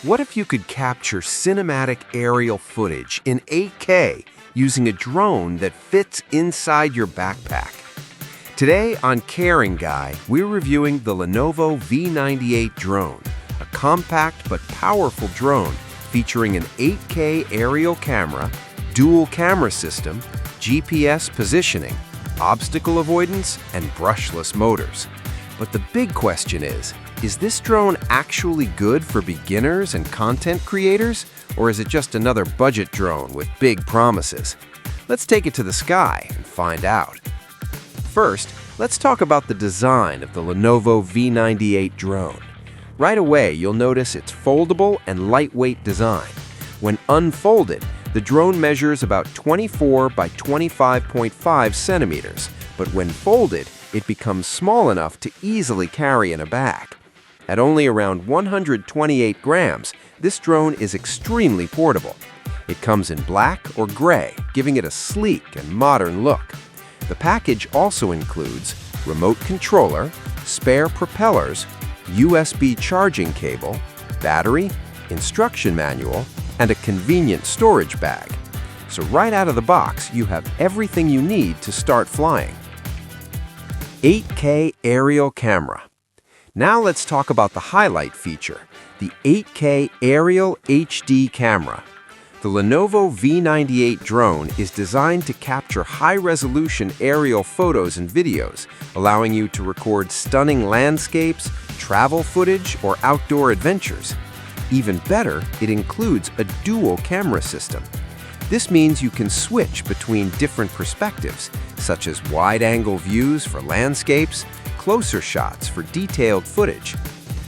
What if you could capture cinematic aerial footage in 8K using a drone that fits inside your backpack? Today on Caring Guy, we're reviewing the Lenovo V98 Drone, a compact but powerful drone featuring an 8K aerial camera, dual camera system, GPS positioning, obstacle avoidance, and brushless motors. But the big question is this drone actually good for beginners and content creators, or is it just another budget drone with big promises? Let's take it to the sky and find out. First, let's talk about the design of the Lenovo V98 Drone. Right away, you'll notice its foldable and lightweight design. When unfolded, the drone measures about 24 by 25.5 centimeters, but when folded, it becomes small enough to easily carry in a bag. At only around 128 grams, this drone is extremely portable. It comes in black or gray, giving it a sleek and modern look. The package also includes remote controller, spare propellers, USB charging cable, battery, instruction manual, and a convenient storage bag. So right out of the box, you have everything you need to start flying. 8K aerial camera. Now let's talk about the highlight feature, the 8K aerial HD camera. The Lenovo V98 Drone is designed to capture high-resolution aerial photos and videos, allowing you to record stunning landscapes, travel footage, or outdoor adventures. Even better, it includes a dual camera system. This means you can switch between different perspectives, such as wide-angle views for landscapes, closer shots for detailed footage.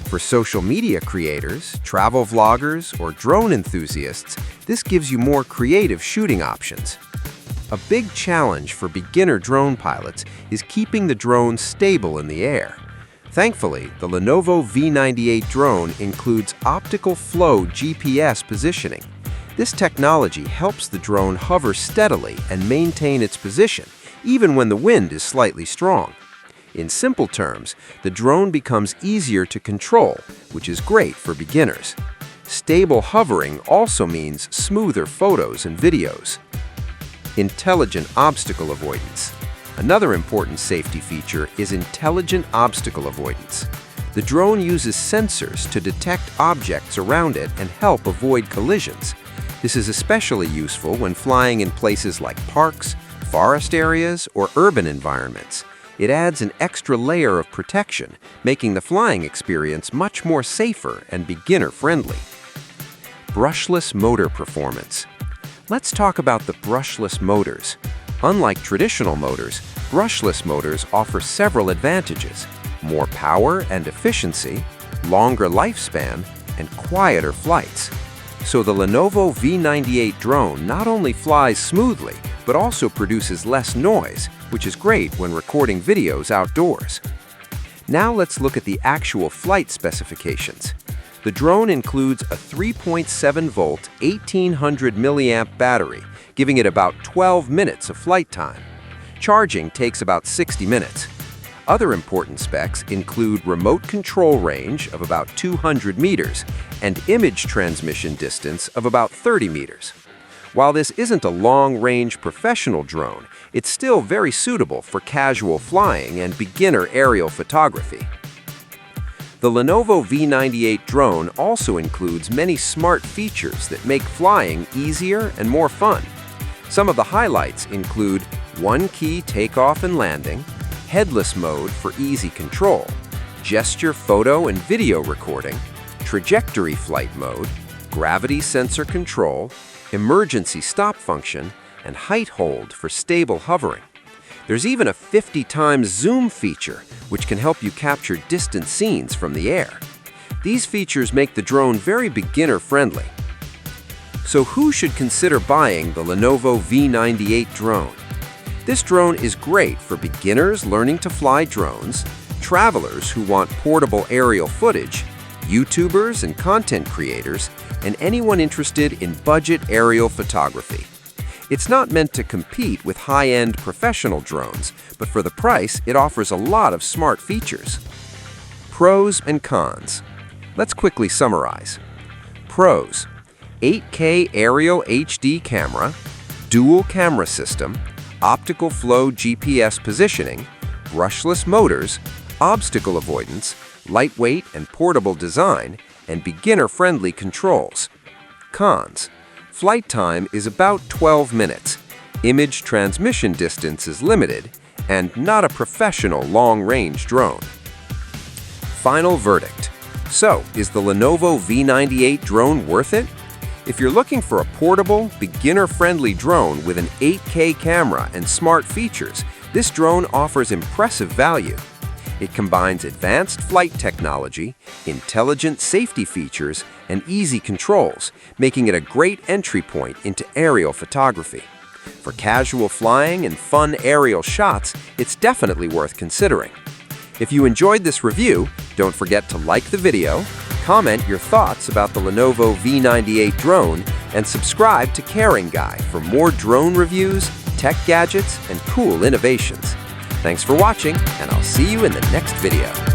For social media creators, travel vloggers, or drone enthusiasts, this gives you more creative shooting options. A big challenge for beginner drone pilots is keeping the drone stable in the air. Thankfully, the Lenovo V98 Drone includes Optical Flow GPS positioning. This technology helps the drone hover steadily and maintain its position, even when the wind is slightly strong. In simple terms, the drone becomes easier to control, which is great for beginners. Stable hovering also means smoother photos and videos. Intelligent obstacle avoidance. Another important safety feature is intelligent obstacle avoidance. The drone uses sensors to detect objects around it and help avoid collisions. This is especially useful when flying in places like parks, forest areas, or urban environments. It adds an extra layer of protection, making the flying experience much more safer and beginner-friendly. Brushless motor performance. Let's talk about the brushless motors. Unlike traditional motors, brushless motors offer several advantages: more power and efficiency, longer lifespan, and quieter flights. So the Lenovo V98 Drone not only flies smoothly, but also produces less noise, which is great when recording videos outdoors. Now let's look at the actual flight specifications. The drone includes a 3.7-volt, 1800 milliamp battery, giving it about 12 minutes of flight time. Charging takes about 60 minutes. Other important specs include remote control range of about 200 meters and image transmission distance of about 30 meters. While this isn't a long-range professional drone, it's still very suitable for casual flying and beginner aerial photography. The Lenovo V98 Drone also includes many smart features that make flying easier and more fun. Some of the highlights include one-key takeoff and landing, headless mode for easy control, gesture photo and video recording, trajectory flight mode, gravity sensor control, emergency stop function, and height hold for stable hovering. There's even a 50 times zoom feature, which can help you capture distant scenes from the air. These features make the drone very beginner-friendly. So who should consider buying the Lenovo V98 Drone? This drone is great for beginners learning to fly drones, travelers who want portable aerial footage, YouTubers and content creators, and anyone interested in budget aerial photography. It's not meant to compete with high-end professional drones, but for the price, it offers a lot of smart features. Pros and cons. Let's quickly summarize. Pros: 8K aerial HD camera, dual camera system, optical flow GPS positioning, brushless motors, obstacle avoidance, lightweight and portable design, and beginner-friendly controls. Cons: flight time is about 12 minutes, image transmission distance is limited, and not a professional long-range drone. Final verdict. So, is the Lenovo V98 drone worth it? If you're looking for a portable, beginner-friendly drone with an 8K camera and smart features, this drone offers impressive value. It combines advanced flight technology, intelligent safety features, and easy controls, making it a great entry point into aerial photography. For casual flying and fun aerial shots, it's definitely worth considering. If you enjoyed this review, don't forget to like the video, comment your thoughts about the Lenovo V98 drone, and subscribe to Caring Guy for more drone reviews, tech gadgets, and cool innovations. Thanks for watching, and I'll see you in the next video.